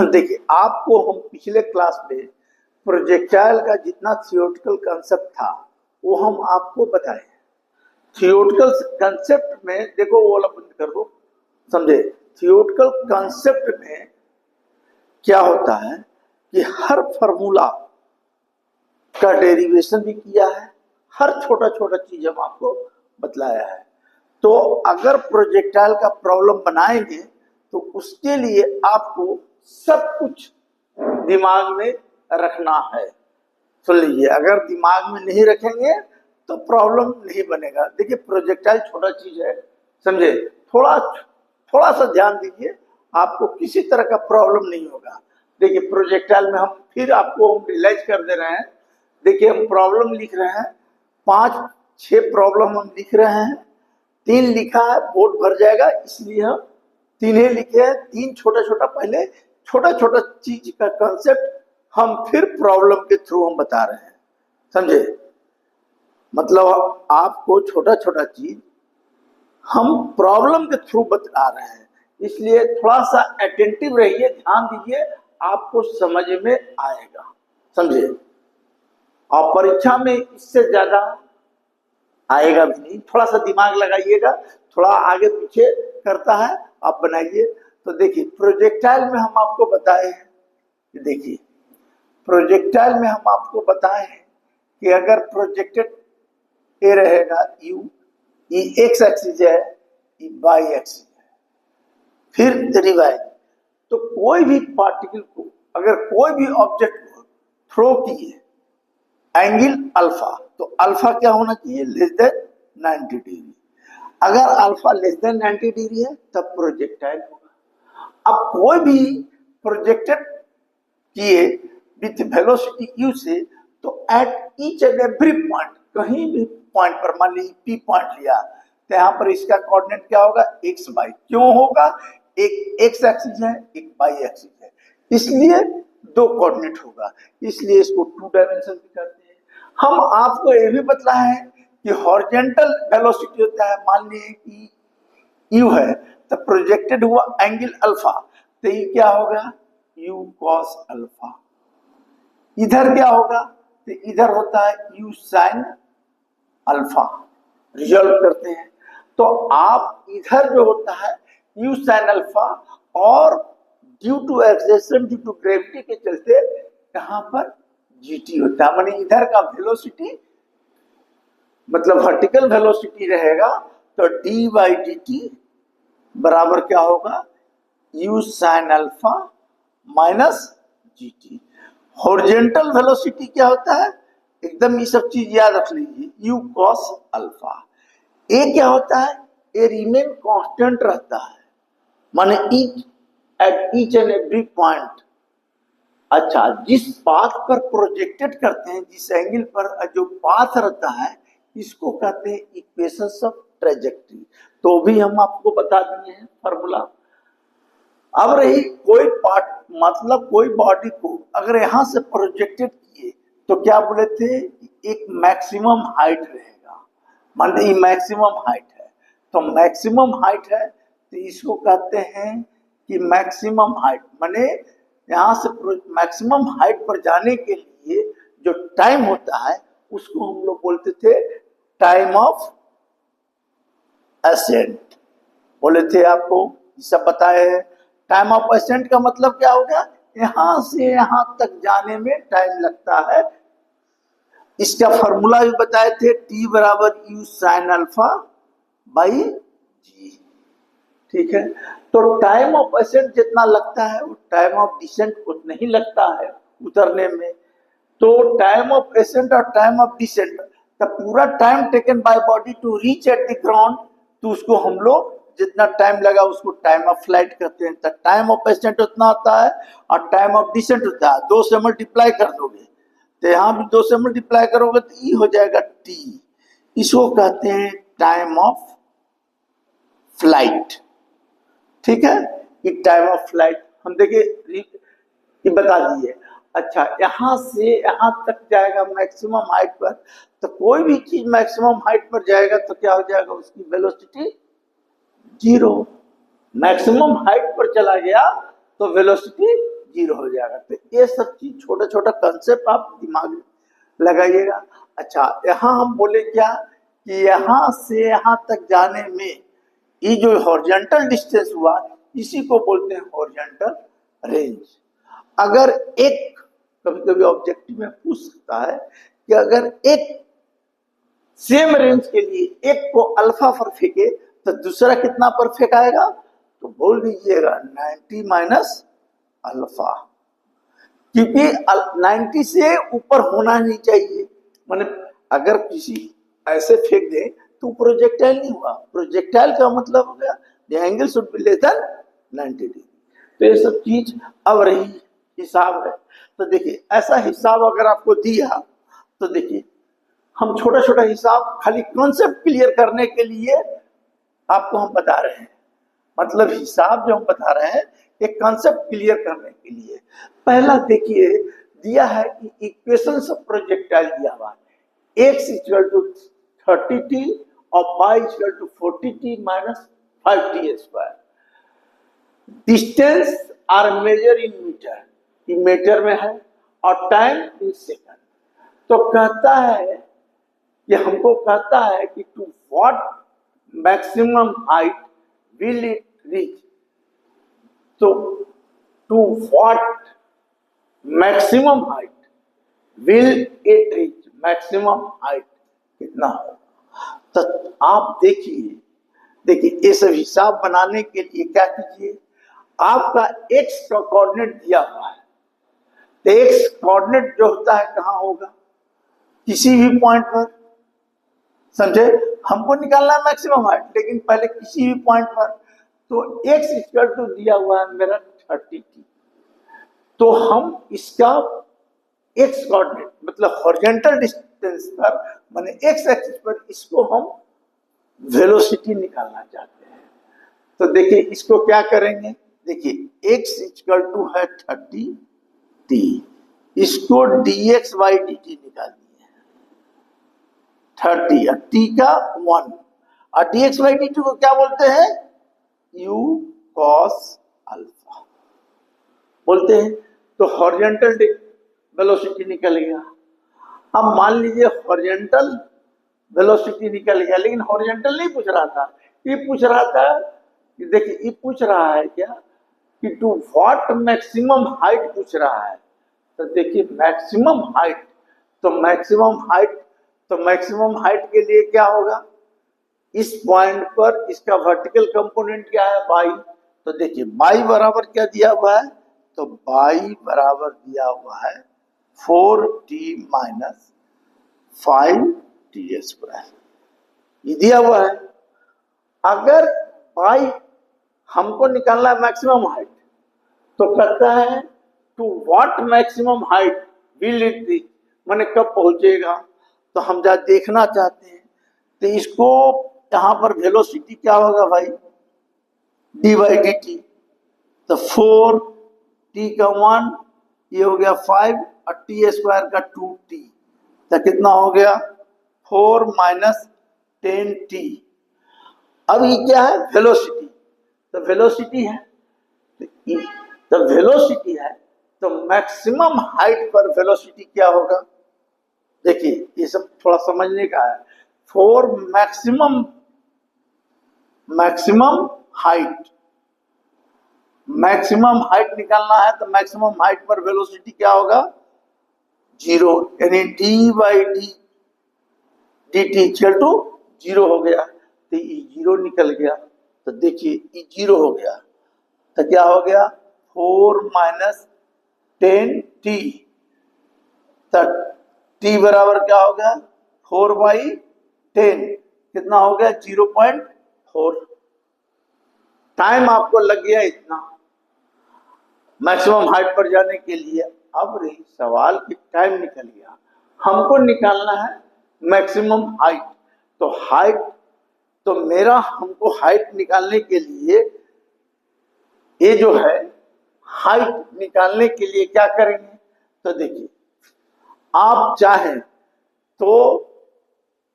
देखिए, आपको हम पिछले क्लास में प्रोजेक्टाइल का जितना थियोरेटिकल कंसेप्ट था वो हम आपको बताए। थियोरेटिकल कंसेप्ट में देखो, वो वाला बंद कर दो, समझे। थियोरेटिकल कंसेप्ट में क्या होता है कि हर फॉर्मूला का डेरिवेशन भी किया है, हर छोटा छोटा चीज हम आपको बतलाया है। तो अगर प्रोजेक्टाइल का प्रॉब्लम बनाएंगे तो उसके लिए आपको सब कुछ दिमाग में रखना है। सुन लीजिए, अगर दिमाग में नहीं रखेंगे तो प्रॉब्लम नहीं बनेगा। देखिए, प्रोजेक्टाइल छोटा चीज है, समझे। थोड़ा थोड़ा सा ध्यान दीजिए, आपको किसी तरह का प्रॉब्लम नहीं होगा। देखिए, प्रोजेक्टाइल में हम फिर आपको हम रियलाइज कर दे रहे हैं। देखिए, हम प्रॉब्लम लिख रहे हैं, 5-6 प्रॉब्लम हम लिख रहे हैं। 3 लिखा है, बोर्ड भर जाएगा, इसलिए हम 3 लिखे हैं। 3 छोटा छोटा, पहले छोटा छोटा चीज का कंसेप्ट हम फिर प्रॉब्लम के थ्रू हम बता रहे हैं, समझे। मतलब आपको छोटा छोटा चीज हम प्रॉब्लम के थ्रू बता रहे हैं, इसलिए थोड़ा सा अटेंटिव रहिए, ध्यान दीजिए, आपको समझ में आएगा, समझे। और परीक्षा में इससे ज्यादा आएगा भी नहीं, थोड़ा सा दिमाग लगाइएगा, थोड़ा आगे पीछे करता है, आप बनाइए। तो देखिए, प्रोजेक्टाइल में हम आपको बताए हैं, देखिए प्रोजेक्टाइल में हम आपको बताए हैं कि अगर प्रोजेक्टेड ए रहेगा यू, ये एक्स एक्सिस है, ये वाई एक्सिस है, फिर रिवाइज। तो कोई भी पार्टिकल को, अगर कोई भी ऑब्जेक्ट को थ्रो किए एंगल अल्फा, तो अल्फा क्या होना चाहिए, लेस देन 90 डिग्री। अगर अल्फा लेस देन 90 डिग्री है तब प्रोजेक्टाइल होगा। अब कोई भी प्रोजेक्टेड किए विथ वेलोसिटी यू से, तो at each and every point, कहीं भी पॉइंट पर, मान लीजिए पी पॉइंट लिया, तो यहाँ पर इसका कोऑर्डिनेट क्या होगा, एक्स वाई। क्यों होगा, एक एक्स एक्सिस है, एक वाई एक्सिस है, इसलिए 2 कोऑर्डिनेट होगा, इसलिए इसको 2 डायमेंशन भी कहते हैं। हम आपको ये भी बतलाया है कि हॉरिजॉन्टल वेलोसिटी होता है, मान लीजिए कि यू है, तो प्रोजेक्टेड हुआ एंगल अल्फा, तो ये क्या होगा, यू कॉस अल्फा। इधर क्या होगा, तो इधर होता है यू साइन अल्फा, रिजल्ट करते हैं। तो आप इधर जो होता है यू साइन अल्फा, और ड्यू टू एक्सेशन, ड्यू टू ग्रेविटी के चलते यहाँ पर जीटी होता है, माने इधर का वेलोसिटी, मतलब वर्टिकल वेलोसिटी रहेगा, तो डी बाई डी टी बराबर क्या होगा, you sine alpha minus G T. Horizontal velocity क्या होता है, एकदम ये सब चीज याद रख लीजिए, यू कॉस अल्फा। ए क्या होता है, ए रिमेन कांस्टेंट रहता है, माने at each and every point. अच्छा, जिस पाथ पर प्रोजेक्टेड करते हैं, जिस एंगल पर जो पाथ रहता है, इसको कहते हैं इक्वेशंस ऑफ ट्रेजेक्टरी। तो भी हम आपको बता दिए हैं फॉर्मूला। अब रही कोई पार्ट, मतलब कोई बॉडी को अगर यहां से प्रोजेक्टेड किए तो क्या बोले थे, एक मैक्सिमम हाइट रहेगा, मान लीजिए मैक्सिमम हाइट है, तो मैक्सिमम हाइट है तो इसको कहते हैं कि मैक्सिमम हाइट, माने यहां से मैक्सिमम हाइट पर जाने के लिए जो टाइम होता है उसको हम लोग बोलते थे टाइम ऑफ असेंट, बोले थे आपको, सब बताए हैं। टाइम ऑफ असेंट का मतलब क्या हो गया, यहां से यहां तक जाने में टाइम लगता है। इसका फॉर्मूला भी बताए थे, टी बराबर यू साइन अल्फा बाई जी, ठीक है। तो टाइम ऑफ असेंट जितना लगता है वो टाइम ऑफ डिसेंट उतना ही लगता है उतरने में। तो टाइम ऑफ असेंट और टाइम ऑफ डिसेंट, द पूरा time taken by body to reach at the ground, तो उसको हम लोग जितना टाइम लगा उसको टाइम ऑफ फ्लाइट कहते हैं। तो टाइम ऑफ असेंट उतना होता है और टाइम ऑफ डिसेंट होता है, 2 से मल्टीप्लाई कर दोगे तो यहाँ भी 2 से मल्टीप्लाई करोगे तो ई हो जाएगा टी, इसको कहते हैं टाइम ऑफ फ्लाइट, ठीक है। ये टाइम ऑफ फ्लाइट हम देखिए बता दिए। अच्छा, यहां से यहां तक जाएगा मैक्सिमम हाइट पर, तो कोई भी चीज मैक्सिमम हाइट पर जाएगा तो क्या हो जाएगा, उसकी वेलोसिटी 0। मैक्सिमम हाइट पर चला गया तो वेलोसिटी जीरो हो जाएगा। तो ये सब चीज छोटा छोटा कंसेप्ट आप दिमाग में लगाइएगा। अच्छा, यहाँ हम बोले क्या कि यहाँ से यहाँ तक जाने में ये जो हॉरिजॉन्टल डिस्टेंस हुआ इसी को बोलते हैं हॉरिजॉन्टल रेंज। अगर एक कभी कभी ऑब्जेक्टिव में पूछ सकता है कि अगर एक सेम रेंज के लिए एक को अल्फा पर फेंके तो दूसरा कितना पर फेंकाएगा, तो बोल दीजिएगा 90 माइनस अल्फा, क्योंकि 90 से ऊपर होना नहीं चाहिए। माने अगर किसी ऐसे फेंक दे तो प्रोजेक्टाइल नहीं हुआ। प्रोजेक्टाइल का मतलब हो गया the angle should be less than 90 degree. तो ये सब चीज अब रही हिसाब है। तो देखिए ऐसा हिसाब अगर आपको दिया तो देखिए हम छोटा छोटा हिसाब खाली कॉन्सेप्ट क्लियर करने के लिए आपको हम बता रहे हैं। मतलब हिसाब जो हम बता रहे हैं एक कॉन्सेप्ट क्लियर करने के लिए। पहला देखिए दिया है कि इक्वेशन ऑफ प्रोजेक्टाइल दिया हुआ है, x इक्वल टू 30t और y equal to 40t minus 5t square. Distance are measure in metre, ये मीटर में है, और टाइम इन सेकंड। तो कहता है कि हमको कहता है कि to what maximum height will it reach. तो to what maximum height will it reach, maximum height कितना हो। तो आप देखिए ये सब हिसाब बनाने के लिए क्या कीजिए, आपका एक्स का कोऑर्डिनेट दिया हुआ है। तो एक्स कोऑर्डिनेट जो होता है कहाँ होगा, किसी भी पॉइंट पर, समझे। हमको निकालना है मैक्सिमम हाइट, लेकिन पहले किसी भी पॉइंट पर। तो एक्स इक्वल टू दिया हुआ है मेरा 30t। तो हम इसका एक्स कोऑर्डिनेट मतलब हॉरिजॉन्टल डिस्टेंस पर माने एक्स एक्सिस पर इसको हम वेलोसिटी निकालना चाहते हैं। तो देखिए इसको क्या करेंगे, देखिए x इक्वल टू है 30t, इसको dx बाई dt निकालिए 30 और t का 1, और dx बाई dt को क्या बोलते हैं, u cos अल्फा बोलते हैं। तो हॉरिजॉन्टल वेलोसिटी निकल गया। अब मान लीजिए हॉरिजॉन्टल वेलोसिटी निकल गया, लेकिन हॉरिजॉन्टल नहीं पूछ रहा था, ये पूछ रहा था कि देखिए ये पूछ रहा है क्या कि टू व्हाट मैक्सिमम हाइट पूछ रहा है। तो देखिए मैक्सिमम हाइट, तो मैक्सिमम हाइट के लिए क्या होगा, इस पॉइंट पर इसका वर्टिकल कंपोनेंट क्या है, बाई। तो देखिए बाई बराबर क्या दिया हुआ है, तो बाई बराबर दिया हुआ है 4t माइनस 5t स्क्वायर, ये दिया हुआ है। अगर बाई हमको निकालना है मैक्सिमम हाइट, तो कहता है to what maximum height will it reach, माने कब पहुंचेगा। तो हम जहाँ देखना चाहते हैं, तो इसको यहाँ पर वेलोसिटी क्या होगा भाई, डी बाई डी टी। तो 4t का 1, ये हो गया 5 और टी स्क्वायर का 2t, तो कितना हो गया 4 माइनस 10t। अब ये क्या है, वेलोसिटी। तो वेलोसिटी है, तो वेलोसिटी है, तो मैक्सिमम हाइट पर वेलोसिटी क्या होगा। देखिए ये सब थोड़ा समझने का है। 4 मैक्सिमम हाइट निकालना है, तो मैक्सिमम हाइट पर वेलोसिटी क्या होगा, 0, यानी d by d t equal to 0 हो गया। तो ये 0 निकल गया, तो देखिए ये 0 हो गया, तो क्या हो गया 4 माइनस 10t, तो t बराबर क्या हो गया 4 बाई 10, कितना हो गया 0.4। टाइम आपको लग गया इतना मैक्सिमम हाइट पर जाने के लिए। अब रही सवाल कि टाइम निकल गया, हमको निकालना है मैक्सिमम हाइट। तो हाइट, तो मेरा हमको हाइट निकालने के लिए, ये जो है हाइट निकालने के लिए क्या करेंगे, तो देखिए आप चाहें तो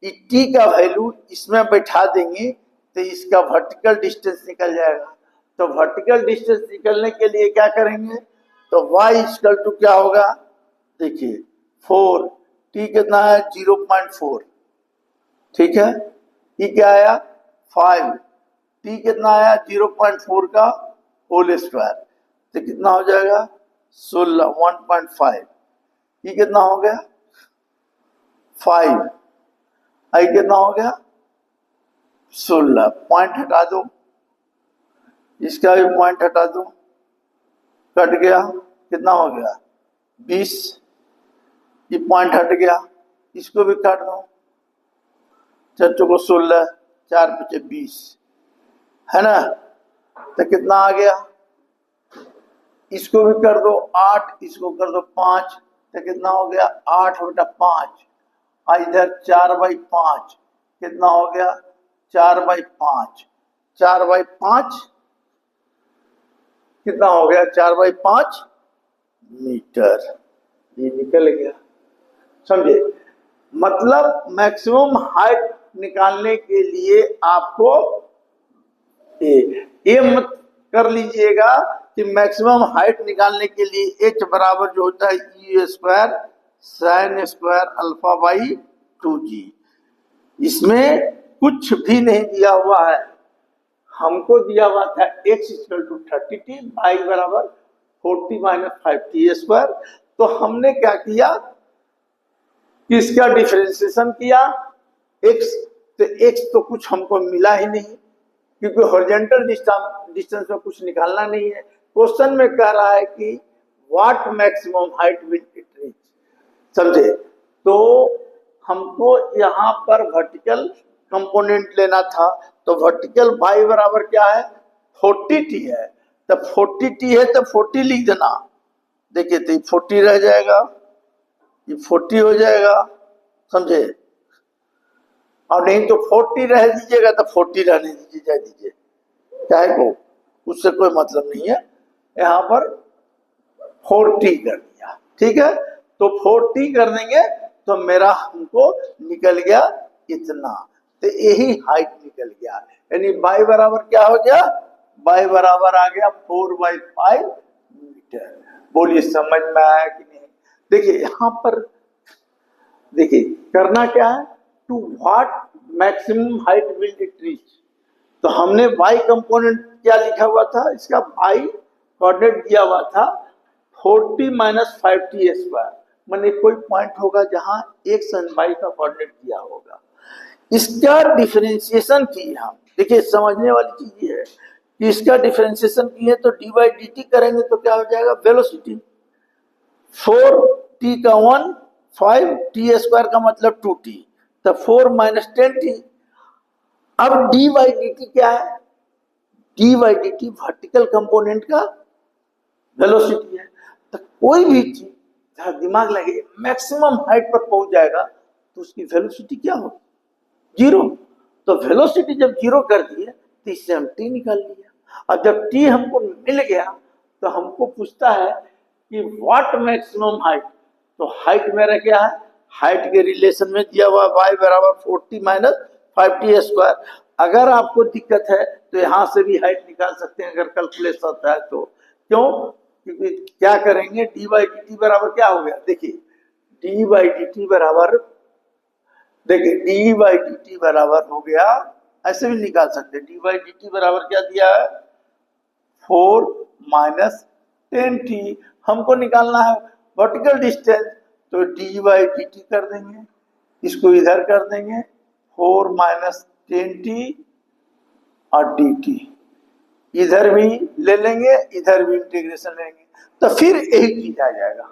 टी का वैल्यू इसमें बैठा देंगे तो इसका वर्टिकल डिस्टेंस निकल जाएगा। तो वर्टिकल डिस्टेंस निकलने के लिए क्या करेंगे, तो y इक्वल टू क्या होगा, देखिए 4, t कितना है 0.4, ठीक है, ये क्या आया 5, t कितना आया 0.4 का होल स्क्वायर, तो कितना हो जाएगा 16, 1.5, ये कितना हो गया 5, आई कितना हो गया 16, पॉइंट हटा दो, इसका भी पॉइंट हटा दो, कट गया, कितना हो गया 20, ये पॉइंट हट गया, इसको भी काट दो, चर्चों को 16, 4 × 20 है ना, तो कितना आ गया, इसको भी कर दो 8, इसको कर दो 5, तो कितना हो गया 8/5, इधर 4/5, कितना हो गया 4/5, 4/5 कितना हो गया 4/5 मीटर, ये निकल गया, समझे। मतलब मैक्सिमम हाइट निकालने के लिए आपको ये मत कर लीजिएगा कि मैक्सिमम हाइट निकालने के लिए h बराबर जो होता है u² sin square alpha by 2g, इसमें कुछ भी नहीं दिया हुआ है, हमको दिया हुआ था x equal to 30t, y बराबर 40 - 5t²। तो हमने क्या किया, इसका डिफरेंशिएशन किया, x तो कुछ हमको मिला ही नहीं, क्योंकि हॉरिजॉन्टल डिस्टेंस में कुछ निकालना नहीं है। क्वेश्चन में कह रहा है कि what maximum height will it reach, समझे। तो हमको यहाँ पर वर्टिकल कंपोनेंट लेना था, तो वर्टिकल y बराबर क्या है 40t है, तब 40t है तो 40 लिख देना, देखिए तो 40 रह जाएगा, ये 40 हो जाएगा, समझे। और नहीं तो 40 रह दीजिएगा तो 40 रहने दीजिए, जाए दीजिए, चाहे को उससे कोई मतलब नहीं है, यहाँ पर 40 कर दिया, ठीक है। तो 40 कर देंगे तो मेरा हमको निकल गया इतना, तो यही हाइट निकल गया, यानी y बराबर क्या हो गया, y बराबर आ गया 4/5 मीटर। बोलिए समझ में आया कि नहीं। देखिए यहाँ पर देखिए करना क्या है, to what maximum height will it reach, तो हमने y कंपोनेंट क्या लिखा हुआ था, इसका y कोऑर्डिनेट दिया हुआ था 40 - 5t², माने कोई पॉइंट होगा जहां x और y का कोऑर्डिनेट दिया होगा, इसका डिफरेंशिएशन किए हम। देखिए समझने वाली चीज ये है कि इसका डिफरेंशिएशन किए तो dy/dt करेंगे तो क्या हो जाएगा वेलोसिटी, 4t का 1 5t² का मतलब 2t, तो 4 - 10t। अब dy/dt क्या है, dy/dt वर्टिकल कंपोनेंट का वेलोसिटी है। तो कोई भी चीज जहां दिमाग लगे मैक्सिमम हाइट पर पहुंच जाएगा तो उसकी वेलोसिटी क्या होगी, 0। तो वेलोसिटी जब 0 कर दिए तो इससे हम t निकाल लिया, और जब t हमको मिल गया तो हमको पूछता है कि व्हाट मैक्सिमम हाइट, तो हाइट मेरा क्या है, हाइट के रिलेशन में दिया हुआ y बराबर 40 - 5t²। अगर आपको दिक्कत है तो यहां से भी हाइट निकाल सकते हैं अगर कैलकुलेशन होता है तो, क्यों, क्योंकि क्या करेंगे dy/dt बराबर क्या हो गया, देखिए dy/dt बराबर, देखिए dy/dt बराबर हो गया, ऐसे भी निकाल सकते हैं, dy/dt बराबर क्या दिया है 4 - 10t, हमको निकालना है वर्टिकल डिस्टेंस, तो dy/dt कर देंगे, इसको इधर कर देंगे 4 - 10t और dt, इधर भी ले लेंगे, इधर भी इंटीग्रेशन लेंगे, तो फिर यही चीज आ जाएगा,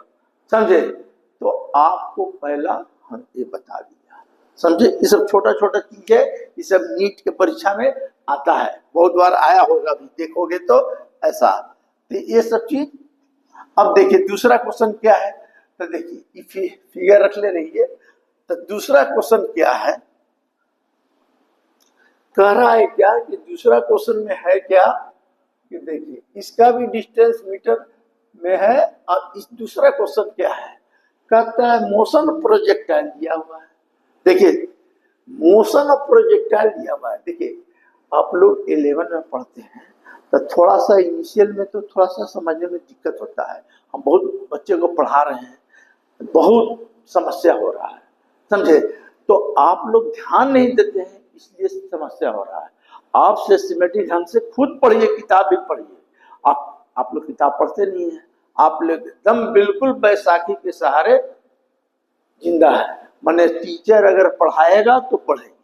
समझे। तो आपको पहला हम ये बता दिया, समझे। ये सब छोटा छोटा चीज है, ये सब नीट के परीक्षा में आता है, बहुत बार आया होगा भी, देखोगे तो ऐसा, तो ये सब चीज। अब देखिए दूसरा क्वेश्चन क्या है, तो देखिए फिगर रख ले रही है, तो दूसरा क्वेश्चन क्या है, कह रहा है क्या कि दूसरा क्वेश्चन में है क्या कि देखिए इसका भी डिस्टेंस मीटर में है, और इस दूसरा क्वेश्चन क्या है, कहता है मोशन प्रोजेक्टाइल दिया हुआ है। देखिए मोशन ऑफ प्रोजेक्टाइल दिया हुआ है, देखिए आप लोग 11 में पढ़ते हैं तो थोड़ा सा इनिशियल में तो थोड़ा सा समझने में दिक्कत होता है। हम बहुत बच्चे को पढ़ा रहे हैं, बहुत समस्या हो रहा है, समझे। तो आप लोग ध्यान नहीं देते हैं, इसलिए समस्या हो रहा है। आप सिस्टमेटिक ढंग से खुद पढ़िए, किताब भी पढ़िए। आप लोग किताब पढ़ते नहीं है, आप लोग एकदम बिल्कुल बैसाखी के सहारे जिंदा है। माने टीचर अगर पढ़ाएगा तो पढ़ेंगे,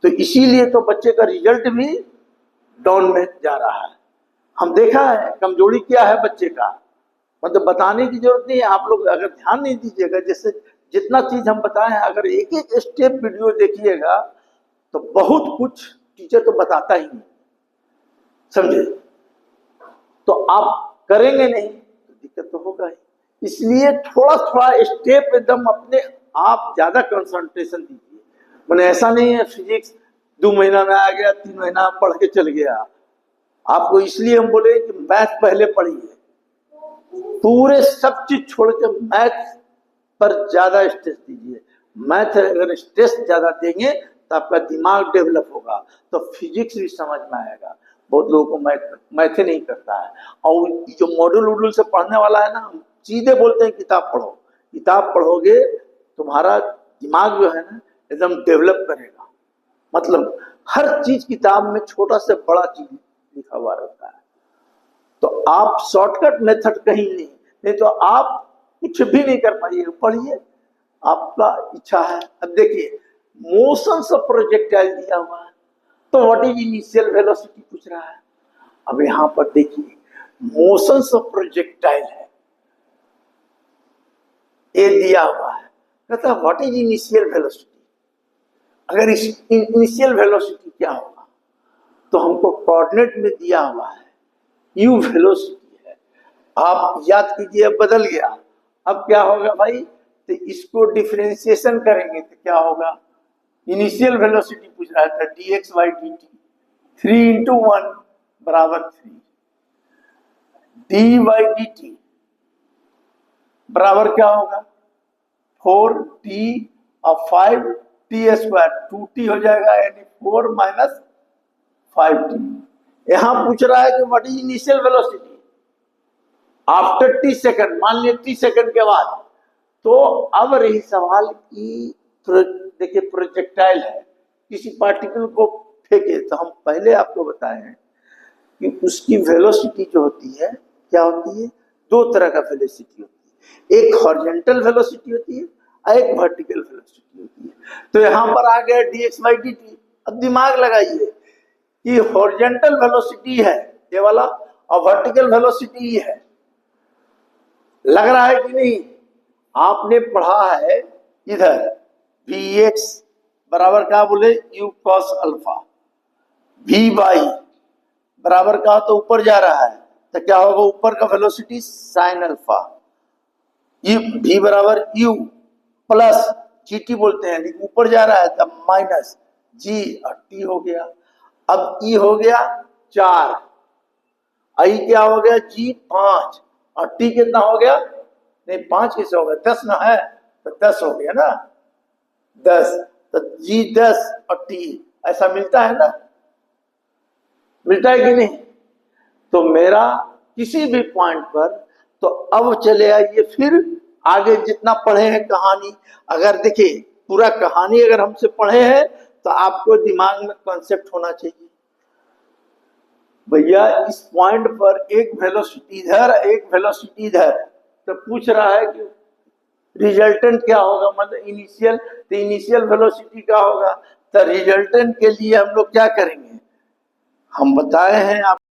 तो इसीलिए तो बच्चे का रिजल्ट भी डाउन में जा रहा है। हम देखा है कमजोरी क्या है बच्चे का, मतलब बताने की जरूरत नहीं है। आप लोग अगर ध्यान नहीं दीजिएगा, जैसे जितना चीज हम बताए हैं, अगर एक एक स्टेप वीडियो देखिएगा तो बहुत कुछ टीचर तो बताता ही नहीं, समझे। तो आप करेंगे नहीं तो दिक्कत तो होगा ही। इसलिए थोड़ा थोड़ा स्टेप एकदम अपने आप ज्यादा कंसंट्रेशन दीजिए। मैंने ऐसा नहीं है फिजिक्स 2 महीना में आ गया, 3 महीना पढ़ के चल गया। आपको इसलिए हम बोले कि मैथ पहले पढ़िए, पूरे सब चीज छोड़ के मैथ पर ज्यादा स्ट्रेस दीजिए। मैथ अगर स्ट्रेस ज्यादा देंगे तो आपका दिमाग डेवलप होगा, तो फिजिक्स भी समझ में आएगा। बहुत लोगों को मैथ नहीं करता है। और जो मॉड्यूल वॉड्यूल से पढ़ने वाला है ना, हम सीधे बोलते हैं किताब पढ़ो। किताब पढ़ोगे तुम्हारा दिमाग जो है ना एकदम डेवलप करेगा। मतलब हर चीज किताब में छोटा से बड़ा चीज लिखा हुआ रहता है। तो आप शॉर्टकट मेथड कहीं नहीं तो आप कुछ भी नहीं कर पाइए। पढ़िए, आपका इच्छा है। अब देखिए मोशंस ऑफ प्रोजेक्टाइल दिया हुआ है, तो व्हाट इज इनिशियल वेलोसिटी पूछ रहा है। अब यहां पर देखिए मोशंस ऑफ प्रोजेक्टाइल है, ये दिया हुआ है, कहता है व्हाट इज इनिशियल वेलोसिटी। अगर इनिशियल वेलोसिटी क्या होगा, तो हमको कोऑर्डिनेट में दिया हुआ है यू वेलोसिटी है। आप याद कीजिए, अब बदल गया। अब क्या होगा भाई, तो इसको डिफरेंशिएशन करेंगे तो क्या होगा, इनिशियल वेलोसिटी पूछ रहा था dx by dt 3 × 1 बराबर 3, d by dt बराबर क्या होगा 4t और 5t² 2t हो जाएगा, यानी 4 - 5t। यहां पूछ रहा है कि what is initial velocity after t second, मान लिया t सेकंड के बाद। तो अब रही सवाल की, देखिए प्रोजेक्टाइल है, किसी पार्टिकल को फेंके, तो हम पहले आपको बताए हैं कि उसकी वेलोसिटी जो होती है क्या होती है, 2 तरह का वेलोसिटी होती है। एक हॉरिजॉन्टल वेलोसिटी होती है और एक वर्टिकल वेलोसिटी होती है। तो यहां पर आ गया dx by dt। अब दिमाग लगाइए कि हॉरिजॉन्टल वेलोसिटी है ये वाला और वर्टिकल वेलोसिटी है, लग रहा है कि नहीं। आपने पढ़ा है इधर Vx बराबर क्या बोले u cos अल्फा, Vy बराबर का तो ऊपर जा रहा है, तो क्या होगा ऊपर का वेलोसिटी साइन अल्फा, v बराबर u प्लस gt बोलते हैं, लेकिन ऊपर जा रहा है तब माइनस g और t हो गया। अब e हो गया 4, आई क्या हो गया g 5 और t कितना हो गया, नहीं 5 कैसे हो गया, 10 ना है, तो 10 हो गया ना, 10, तो g 10 और t ऐसा मिलता है ना, मिलता है कि नहीं। तो मेरा किसी भी पॉइंट पर, तो अब चले आइए फिर आगे जितना पढ़े हैं कहानी। अगर देखिए पूरा कहानी अगर हमसे पढ़े हैं तो आपको दिमाग में कॉन्सेप्ट होना चाहिए, भैया इस पॉइंट पर एक वेलोसिटी इधर एक वेलोसिटी इधर, तो पूछ रहा है कि रिजल्टेंट क्या होगा, मतलब इनिशियल, तो इनिशियल वेलोसिटी क्या होगा। तो रिजल्टेंट के लिए हम लोग क्या करेंगे, हम बताए हैं आप